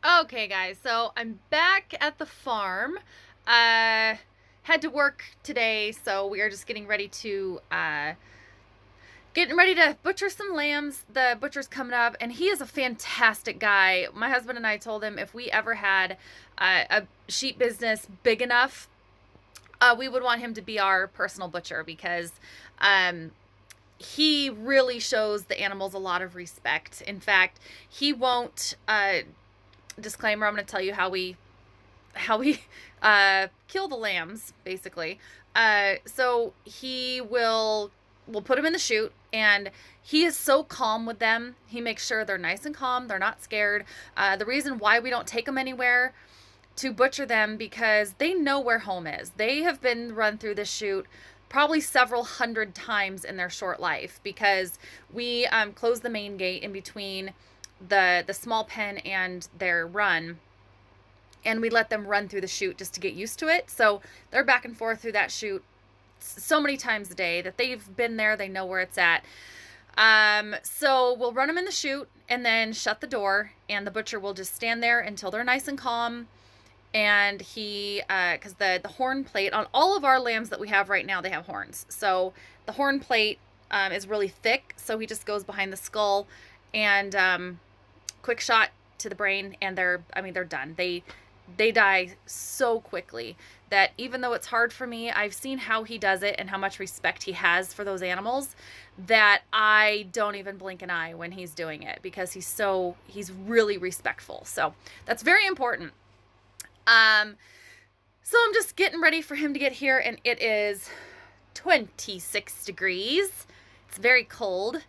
Okay, guys, so I'm back at the farm. Had to work today, so we are just getting ready to butcher some lambs. The butcher's coming up, and he is a fantastic guy. My husband and I told him if we ever had a sheep business big enough, we would want him to be our personal butcher because um, he really shows the animals a lot of respect. In fact, he won't. Disclaimer: I'm going to tell you how we kill the lambs, basically. So we'll put them in the chute, and he is so calm with them. He makes sure they're nice and calm. They're not scared. The reason why we don't take them anywhere to butcher them because they know where home is. They have been run through this chute probably several hundred times in their short life because we close the main gate in between the small pen and their run, and we let them run through the chute just to get used to it. So they're back and forth through that chute so many times a day that they've been there. They know where it's at. So we'll run them in the chute and then shut the door, and the butcher will just stand there until they're nice and calm. And because the horn plate on all of our lambs that we have right now, they have horns. So the horn plate is really thick. So he just goes behind the skull and quick shot to the brain, and they're done. They die so quickly that even though it's hard for me, I've seen how he does it and how much respect he has for those animals that I don't even blink an eye when he's doing it because he's really respectful. So that's very important. Um, so I'm just getting ready for him to get here, and it is 26 degrees. It's very cold.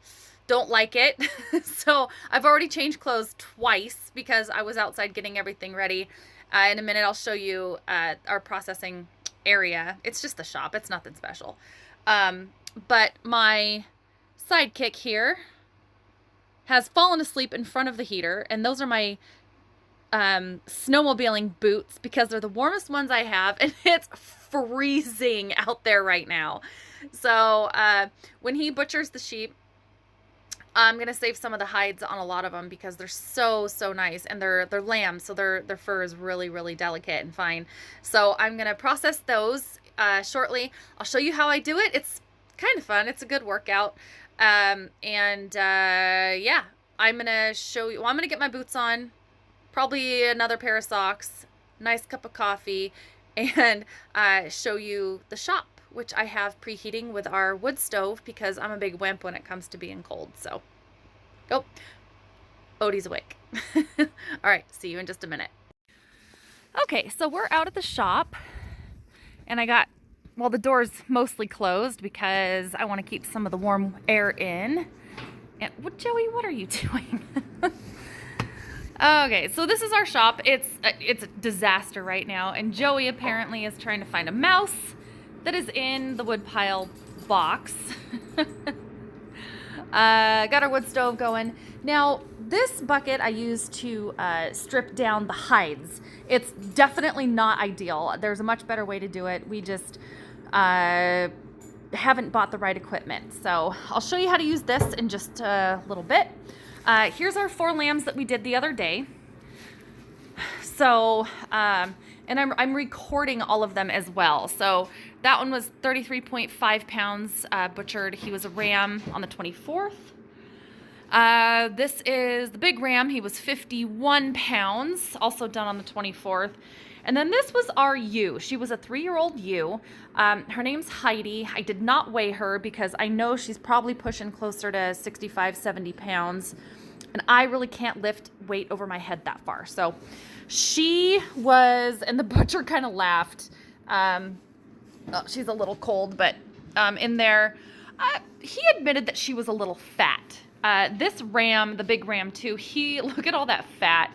Don't like it. So I've already changed clothes twice because I was outside getting everything ready. In a minute, I'll show you our processing area. It's just the shop. It's nothing special. But my sidekick here has fallen asleep in front of the heater, and those are my snowmobiling boots because they're the warmest ones I have, and it's freezing out there right now. So when he butchers the sheep, I'm gonna save some of the hides on a lot of them because they're so nice, and they're lambs, so their fur is really delicate and fine. So I'm gonna process those shortly. I'll show you how I do it. It's kind of fun. It's a good workout. Yeah, I'm gonna show you. Well, I'm gonna get my boots on, probably another pair of socks, nice cup of coffee, and show you the shop, which I have preheating with our wood stove because I'm a big wimp when it comes to being cold. So, oh, Odie's awake. All right, see you in just a minute. Okay, so we're out at the shop, and the door's mostly closed because I want to keep some of the warm air in. And Joey, what are you doing? Okay, so this is our shop. It's a disaster right now, and Joey apparently is trying to find a mouse that is in the woodpile box. Got our wood stove going. Now, this bucket I use to strip down the hides. It's definitely not ideal. There's a much better way to do it. We just haven't bought the right equipment. So I'll show you how to use this in just a little bit. Here's our 4 lambs that we did the other day. So, and I'm recording all of them as well. So that one was 33.5 pounds butchered. He was a ram on the 24th. This is the big ram. He was 51 pounds, also done on the 24th. And then this was our ewe. She was a 3-year-old ewe. Her name's Heidi. I did not weigh her because I know she's probably pushing closer to 65, 70 pounds. And I really can't lift weight over my head that far. So she was, and the butcher kind of laughed. She's a little cold, but in there, he admitted that she was a little fat. This ram, the big ram too, look at all that fat.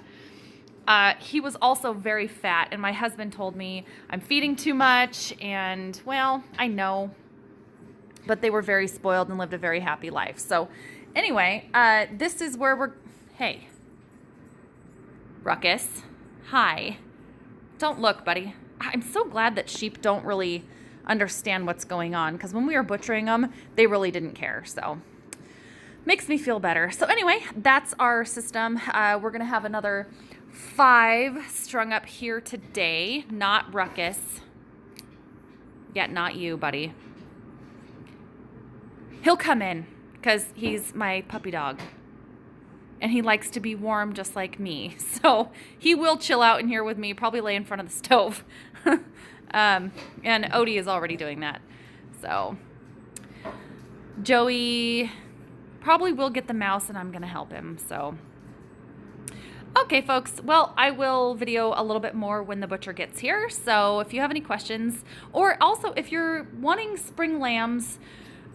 He was also very fat, and my husband told me I'm feeding too much, and well, I know, but they were very spoiled and lived a very happy life. So anyway, this is where hey, Ruckus, hi, don't look, buddy. I'm so glad that sheep don't really understand what's going on, because when we were butchering them, they really didn't care, so makes me feel better. So anyway, that's our system. We're gonna have another 5 strung up here today, not Ruckus. Yeah, not you, buddy. He'll come in because he's my puppy dog. And he likes to be warm just like me. So he will chill out in here with me, probably lay in front of the stove. And Odie is already doing that. So Joey probably will get the mouse and I'm going to help him. So, okay, folks. Well, I will video a little bit more when the butcher gets here. So if you have any questions, or also if you're wanting spring lambs,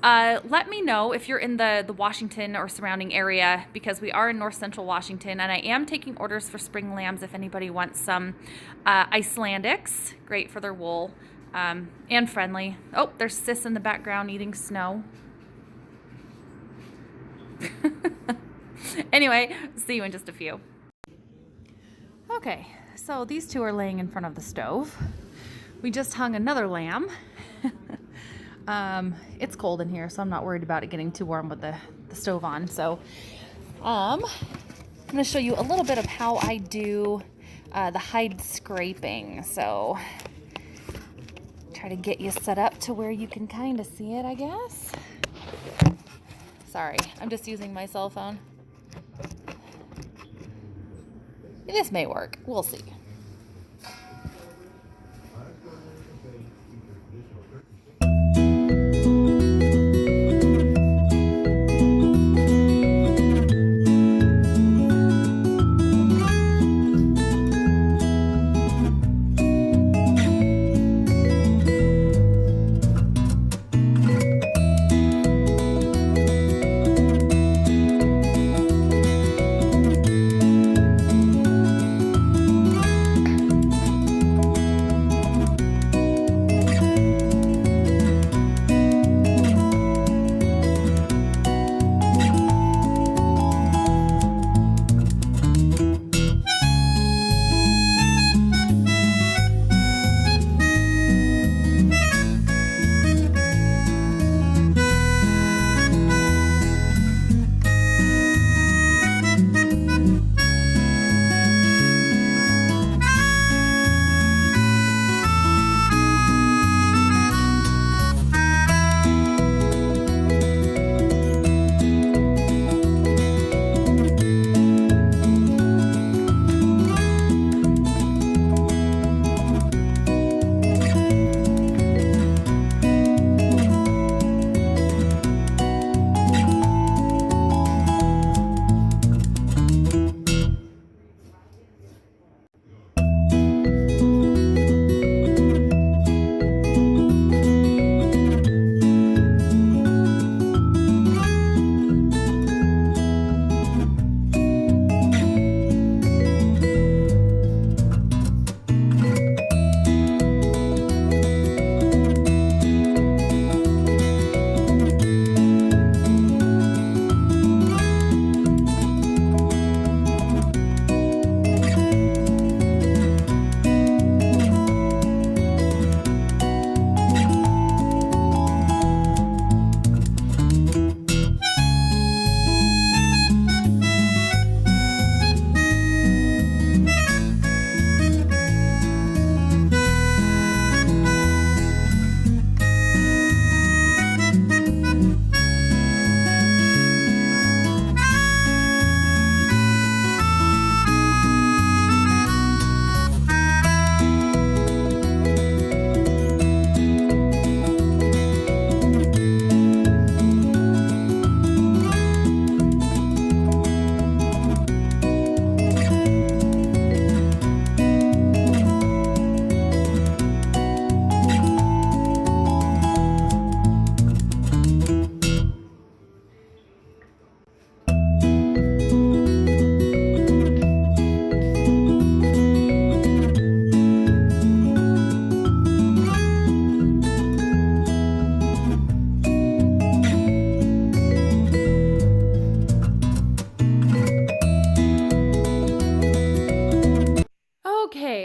let me know if you're in the Washington or surrounding area, because we are in North Central Washington, and I am taking orders for spring lambs if anybody wants some. Icelandics, great for their wool, and friendly. Oh, there's Sis in the background eating snow. Anyway, see you in just a few. Okay, so these two are laying in front of the stove. We just hung another lamb. It's cold in here, so I'm not worried about it getting too warm with the stove on. So I'm going to show you a little bit of how I do the hide scraping. So try to get you set up to where you can kind of see it, I guess. Sorry, I'm just using my cell phone. This may work. We'll see.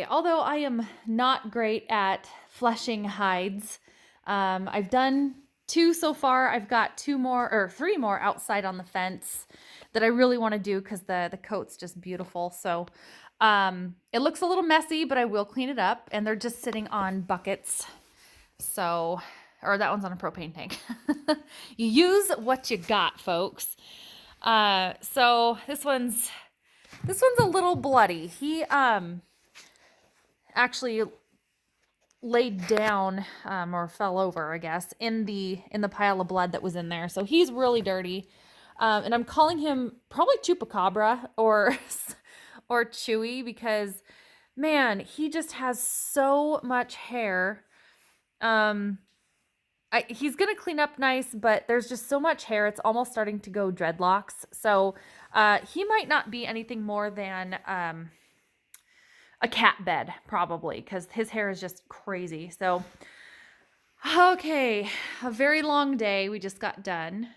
Although I am not great at fleshing hides, I've done 2 so far. I've got 2 more or 3 more outside on the fence that I really want to do because the coat's just beautiful. So It looks a little messy, but I will clean it up, and they're just sitting on buckets. So, or that one's on a propane tank. You use what you got, folks. So this one's a little bloody. He actually laid down or fell over, I guess, in the pile of blood that was in there. So he's really dirty. And I'm calling him probably Chupacabra or or Chewy because man, he just has so much hair. He's gonna clean up nice, but there's just so much hair. It's almost starting to go dreadlocks. So he might not be anything more than a cat bed, probably, because his hair is just crazy. So, okay, a very long day. We just got done.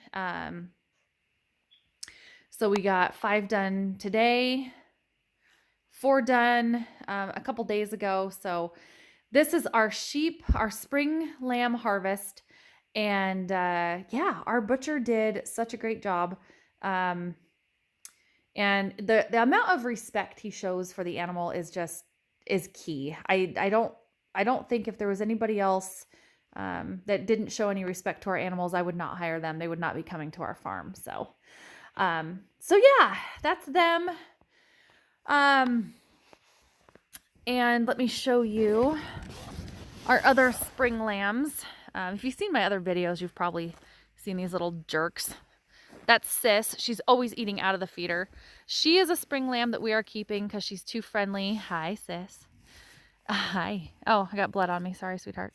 So we got 5 done today, 4 done a couple days ago. So this is our spring lamb harvest. And yeah, our butcher did such a great job. And the amount of respect he shows for the animal is key. I don't think if there was anybody else that didn't show any respect to our animals, I would not hire them. They would not be coming to our farm. So yeah, that's them. And let me show you our other spring lambs. If you've seen my other videos, you've probably seen these little jerks. That's Sis. She's always eating out of the feeder. She is a spring lamb that we are keeping because she's too friendly. Hi, Sis. Hi. Oh, I got blood on me. Sorry, sweetheart.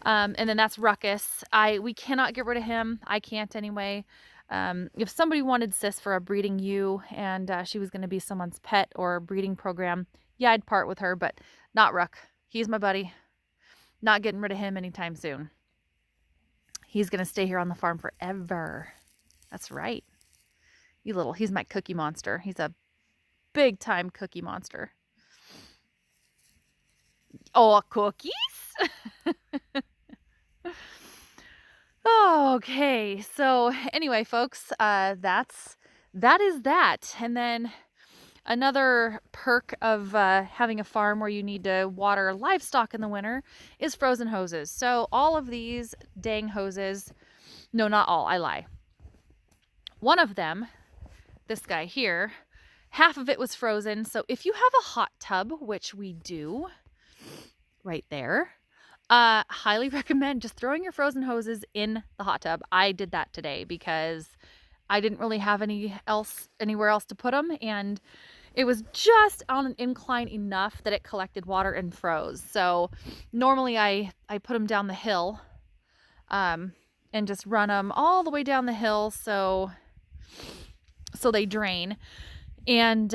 And then that's Ruckus. We cannot get rid of him. I can't anyway. If somebody wanted Sis for a breeding ewe and she was going to be someone's pet or breeding program, yeah, I'd part with her, but not Ruck. He's my buddy. Not getting rid of him anytime soon. He's going to stay here on the farm forever. That's right. He's my cookie monster. He's a big time cookie monster. Oh, cookies? Okay, so anyway, folks, that is that. And then another perk of having a farm where you need to water livestock in the winter is frozen hoses. So all of these dang hoses, no, not all, I lie. One of them, this guy here, half of it was frozen. So if you have a hot tub, which we do right there, highly recommend just throwing your frozen hoses in the hot tub. I did that today because I didn't really have anywhere else to put them, and it was just on an incline enough that it collected water and froze. So normally I put them down the hill and just run them all the way down the hill so they drain. And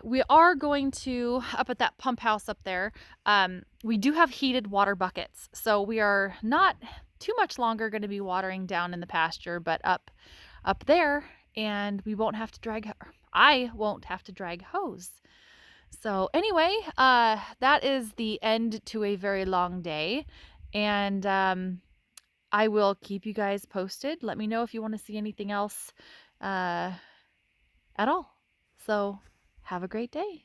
we are going to, up at that pump house up there, we do have heated water buckets. So we are not too much longer going to be watering down in the pasture, but up there, and I won't have to drag hose. So anyway, that is the end to a very long day. And I will keep you guys posted. Let me know if you want to see anything else at all. So have a great day.